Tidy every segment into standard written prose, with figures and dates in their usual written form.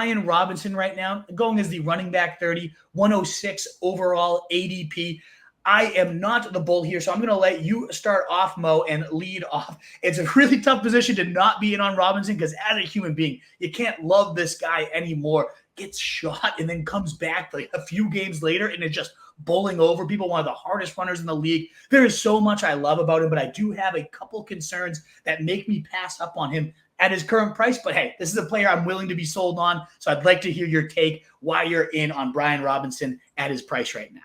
Brian Robinson right now, going as the running back 30, 106 overall ADP. I am not the bull here, so I'm going to let you start off, Mo, and lead off. It's a really tough position to not be in on Robinson because as a human being, you can't love this guy anymore. Gets shot and then comes back like a few games later and is just bowling over people, one of the hardest runners in the league. There is so much I love about him, but I do have a couple concerns that make me pass up on him at his current price. But hey, this is a player I'm willing to be sold on, so I'd like to hear your take why you're in on Brian Robinson at his price right now.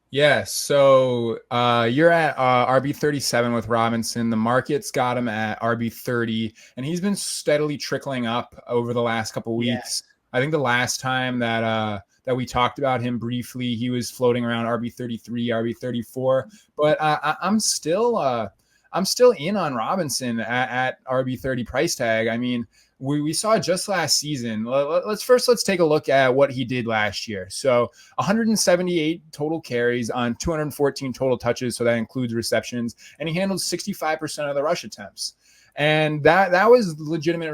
Yeah, so you're at RB 37 with Robinson. The market's got him at RB 30, and he's been steadily trickling up over the last couple weeks. Yeah. I think the last time that we talked about him briefly, he was floating around RB 33, RB 34. But I'm still in on Robinson at RB 30 price tag. I mean, we saw just last season. Let's take a look at what he did last year. So 178 total carries on 214 total touches. So that includes receptions, and he handled 65% of the rush attempts. And that was legitimate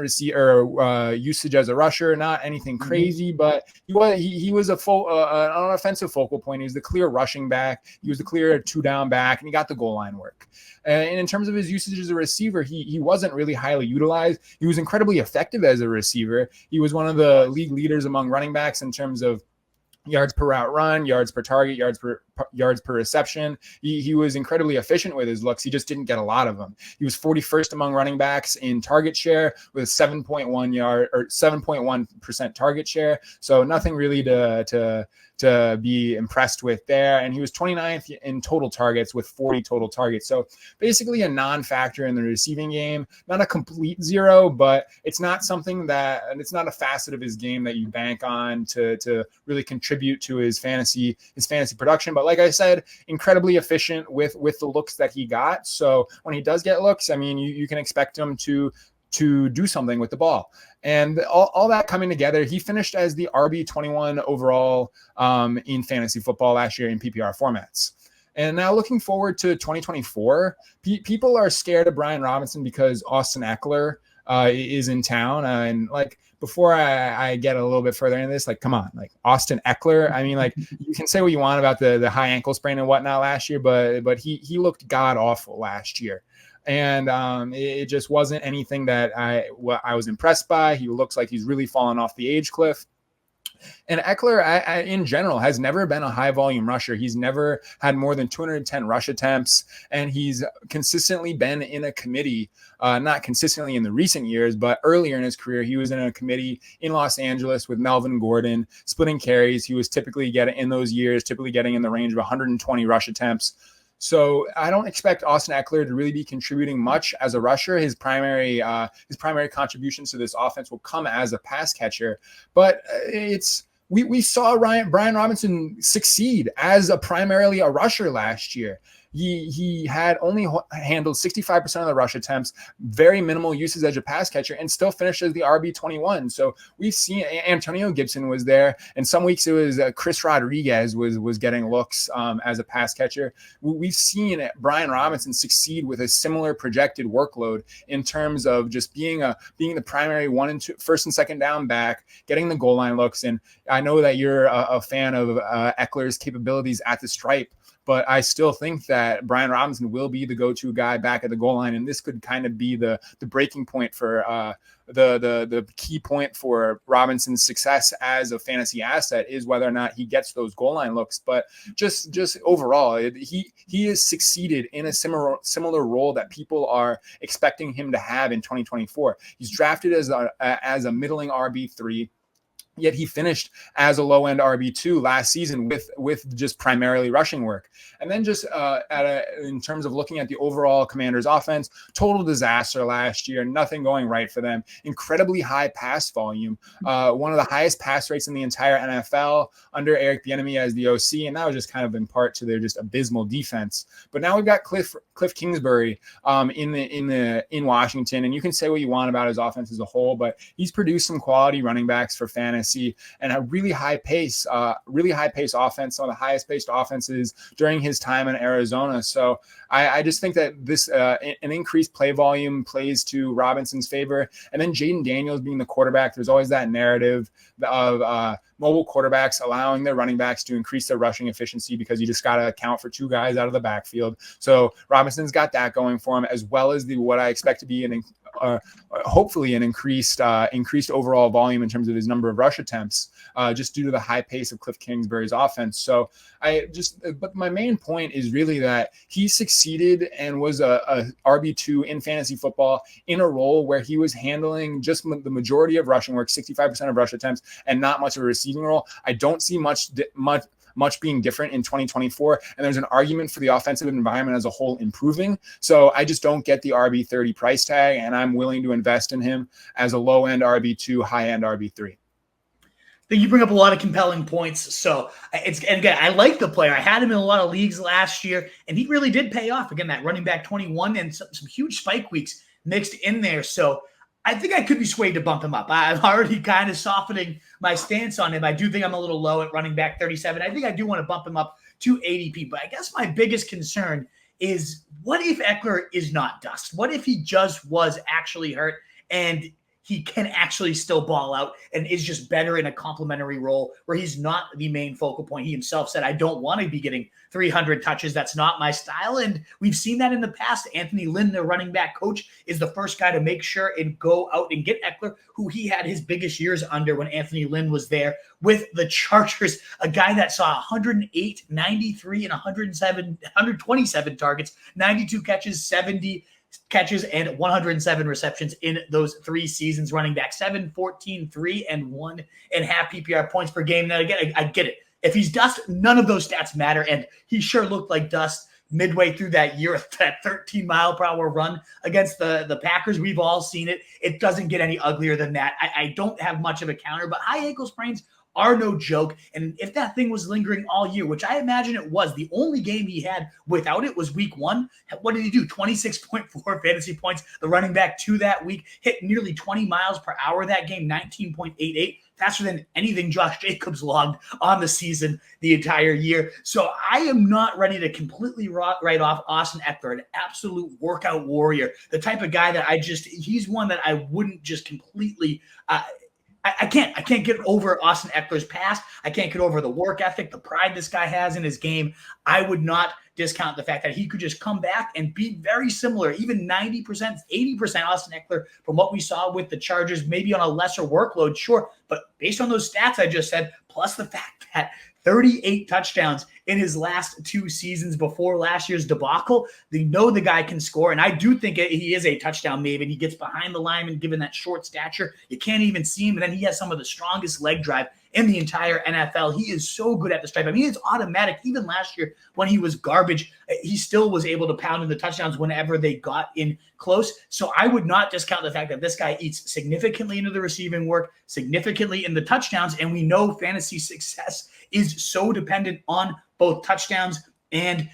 usage as a rusher, not anything crazy, but he was an offensive focal point. He was the clear rushing back. He was the clear 2-down back, and he got the goal line work. And in terms of his usage as a receiver, he wasn't really highly utilized. He was incredibly effective as a receiver. He was one of the league leaders among running backs in terms of yards per route run, yards per target, yards per reception. He was incredibly efficient with his looks. He just didn't get a lot of them. He was 41st among running backs in target share with 7.1% target share. So nothing really to be impressed with there. And he was 29th in total targets with 40 total targets. So basically a non-factor in the receiving game, not a complete zero, but it's not a facet of his game that you bank on to really contribute to his fantasy production. But like I said, incredibly efficient with the looks that he got. So when he does get looks, I mean, you can expect him to do something with the ball. And all that coming together, he finished as the RB 21 overall in fantasy football last year in PPR formats. And now looking forward to 2024, people are scared of Brian Robinson because Austin Eckler is in town. And like, before I get a little bit further into this, like, come on, like Austin Eckler. I mean, like, you can say what you want about the high ankle sprain and whatnot last year, but he looked god awful last year. And it just wasn't anything that I was impressed by. He looks like he's really fallen off the age cliff. And Eckler, in general, has never been a high-volume rusher. He's never had more than 210 rush attempts, and he's consistently been in a committee, not consistently in the recent years, but earlier in his career, he was in a committee in Los Angeles with Melvin Gordon, splitting carries. He was typically getting in the range of 120 rush attempts. So I don't expect Austin Eckler to really be contributing much as a rusher. His primary contributions to this offense will come as a pass catcher. But we saw Brian Robinson succeed as primarily a rusher last year. He had only handled 65% of the rush attempts, very minimal usage as a pass catcher, and still finished as the RB 21. So we've seen Antonio Gibson was there, and some weeks it was Chris Rodriguez was getting looks as a pass catcher. We've seen Brian Robinson succeed with a similar projected workload in terms of just being the primary first and second down back, getting the goal line looks. And I know that you're a fan of Eckler's capabilities at the stripe, but I still think that Brian Robinson will be the go-to guy back at the goal line, and this could kind of be the breaking point for the key point for Robinson's success as a fantasy asset is whether or not he gets those goal line looks. But just overall, he has succeeded in a similar role that people are expecting him to have in 2024. He's drafted as a middling RB3. Yet he finished as a low-end RB2 last season with just primarily rushing work. And then just in terms of looking at the overall Commanders offense, total disaster last year, nothing going right for them. Incredibly high pass volume, one of the highest pass rates in the entire NFL under Eric Bieniemy as the OC, and that was just kind of in part to their just abysmal defense. But now we've got Cliff Kingsbury in Washington, and you can say what you want about his offense as a whole, but he's produced some quality running backs for fantasy. fantasy, and a really high pace offense, some of the highest paced offenses during his time in Arizona. So I just think that this an increased play volume plays to Robinson's favor. And then Jaden Daniels being the quarterback, there's always that narrative of mobile quarterbacks allowing their running backs to increase their rushing efficiency because you just got to account for two guys out of the backfield. So Robinson's got that going for him, as well as what I expect to be hopefully an increased overall volume in terms of his number of rush attempts, just due to the high pace of Cliff Kingsbury's offense. So but my main point is really that he succeeded and was a RB2 in fantasy football in a role where he was handling just the majority of rushing work, 65% of rush attempts, and not much of a receiving role. I don't see much being different in 2024, and there's an argument for the offensive environment as a whole improving. So I just don't get the RB30 price tag, and I'm willing to invest in him as a low-end RB2, high-end RB3. I think you bring up a lot of compelling points. So and again, I like the player. I had him in a lot of leagues last year, and he really did pay off. Again, that running back 21 and some huge spike weeks mixed in there. So I think I could be swayed to bump him up. I'm already kind of softening my stance on him. I do think I'm a little low at running back 37. I think I do want to bump him up to ADP. But I guess my biggest concern is, what if Eckler is not dust? What if he just was actually hurt and he can actually still ball out and is just better in a complementary role where he's not the main focal point? He himself said, I don't want to be getting 300 touches. That's not my style. And we've seen that in the past. Anthony Lynn, their running back coach, is the first guy to make sure and go out and get Eckler, who he had his biggest years under when Anthony Lynn was there with the Chargers, a guy that saw 108, 93, and 127 targets, 92 catches, 70 catches, and 107 receptions in those 3 seasons, running back 7, 14, 3, and 1.5 PPR points per game. Now, again, I get it. If he's dust, none of those stats matter, and he sure looked like dust midway through that year, that 13-mile-per-hour run against the Packers. We've all seen it. It doesn't get any uglier than that. I don't have much of a counter, but high ankle sprains are no joke. And if that thing was lingering all year, which I imagine it was, the only game he had without it was week 1. What did he do? 26.4 fantasy points. The running back 2 that week hit nearly 20 miles per hour that game, 19.88, faster than anything Josh Jacobs logged on the season the entire year. So I am not ready to completely write off Austin Eckler, an absolute workout warrior, the type of guy that he's one that I wouldn't just completely I can't get over Austin Eckler's past. I can't get over the work ethic, the pride this guy has in his game. I would not discount the fact that he could just come back and be very similar, even 90%, 80% Austin Eckler from what we saw with the Chargers, maybe on a lesser workload, sure. But based on those stats I just said, plus the fact that 38 touchdowns in his last 2 seasons before last year's debacle, they know the guy can score. And I do think he is a touchdown maven. He gets behind the lineman, given that short stature. You can't even see him. And then he has some of the strongest leg drive in the entire NFL. He is so good at the stripe. I mean, it's automatic. Even last year when he was garbage, he still was able to pound in the touchdowns whenever they got in close. So I would not discount the fact that this guy eats significantly into the receiving work, significantly in the touchdowns. And we know fantasy success is so dependent on both touchdowns and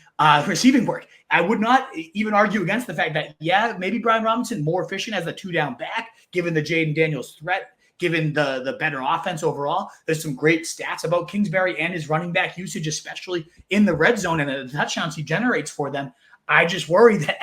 receiving work. I would not even argue against the fact that, yeah, maybe Brian Robinson more efficient as a 2-down back, given the Jaden Daniels threat, given the better offense overall. There's some great stats about Kingsbury and his running back usage, especially in the red zone and the touchdowns he generates for them. I just worry that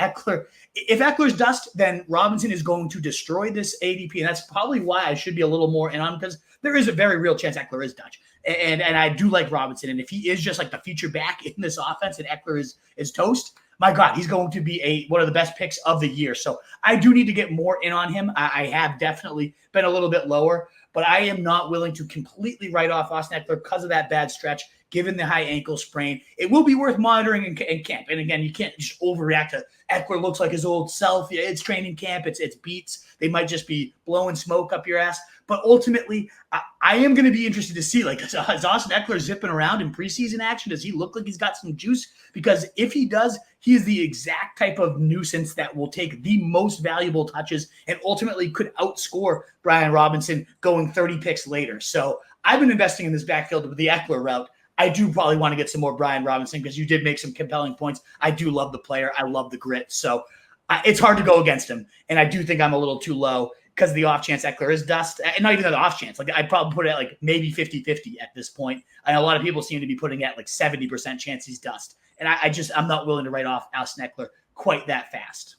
if Eckler's dust, then Robinson is going to destroy this ADP. And that's probably why I should be a little more in on, because there is a very real chance Eckler is Dutch. And I do like Robinson. And if he is just like the feature back in this offense and Eckler is toast, my God, he's going to be one of the best picks of the year. So I do need to get more in on him. I have definitely been a little bit lower, but I am not willing to completely write off Austin Eckler because of that bad stretch, given the high ankle sprain. It will be worth monitoring in camp. And again, you can't just overreact to Eckler looks like his old self. It's training camp. It's beats. They might just be blowing smoke up your ass. But ultimately, I am going to be interested to see, like, is Austin Eckler zipping around in preseason action? Does he look like he's got some juice? Because if he does, he is the exact type of nuisance that will take the most valuable touches and ultimately could outscore Brian Robinson going 30 picks later. So I've been investing in this backfield with the Eckler route. I do probably want to get some more Brian Robinson because you did make some compelling points. I do love the player. I love the grit. So it's hard to go against him. And I do think I'm a little too low. because the off chance Eckler is dust. And not even the off chance. Like, I'd probably put it at like maybe 50-50 at this point. And a lot of people seem to be putting it at like 70% chance he's dust. And I'm not willing to write off Austin Eckler quite that fast.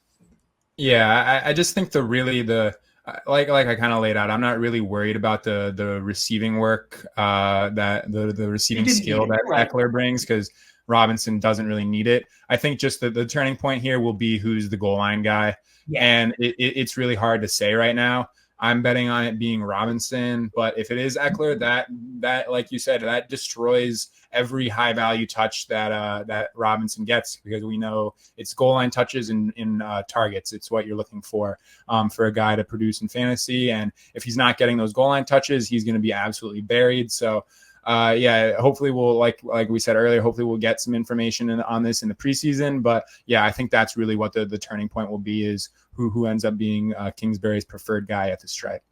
Yeah, I just think like I kind of laid out, I'm not really worried about the receiving work, that the receiving skill that Eckler brings, because Robinson doesn't really need it. I think just the turning point here will be who's the goal line guy. Yeah. And it's really hard to say right now. I'm betting on it being Robinson, but if it is Eckler, that like you said, that destroys every high value touch that Robinson gets, because we know it's goal line touches in targets. It's what you're looking for a guy to produce in fantasy. And if he's not getting those goal line touches, he's going to be absolutely buried. So yeah, hopefully we'll, like we said earlier, hopefully we'll get some information on this in the preseason. But yeah, I think that's really what the turning point will be, is who ends up being Kingsbury's preferred guy at the stripe.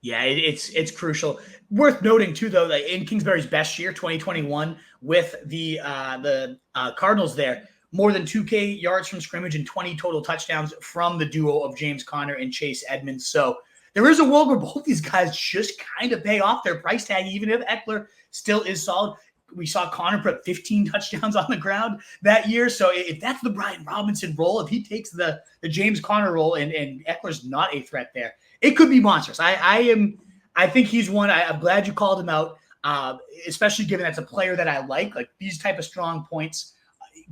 Yeah, it's crucial. Worth noting too, though, that in Kingsbury's best year, 2021, with the Cardinals, there more than 2K yards from scrimmage and 20 total touchdowns from the duo of James Conner and Chase Edmonds. So there is a world where both these guys just kind of pay off their price tag, even if Eckler still is solid. We saw Connor put 15 touchdowns on the ground that year. So if that's the Brian Robinson role, if he takes the James Conner role and Eckler's not a threat there, it could be monstrous. I think he's one. I'm glad you called him out, especially given that's a player that I like. Like, these type of strong points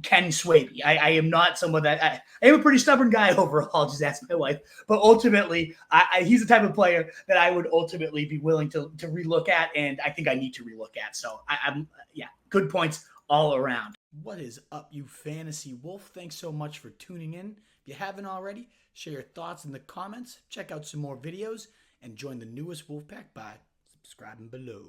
can sway me. I am not someone that I am a pretty stubborn guy overall. Just ask my wife. But ultimately, he's the type of player that I would ultimately be willing to relook at, and I think I need to relook at. So I'm good points all around. What is up, you fantasy wolf? Thanks so much for tuning in. If you haven't already, share your thoughts in the comments. Check out some more videos and join the newest Wolfpack by subscribing below.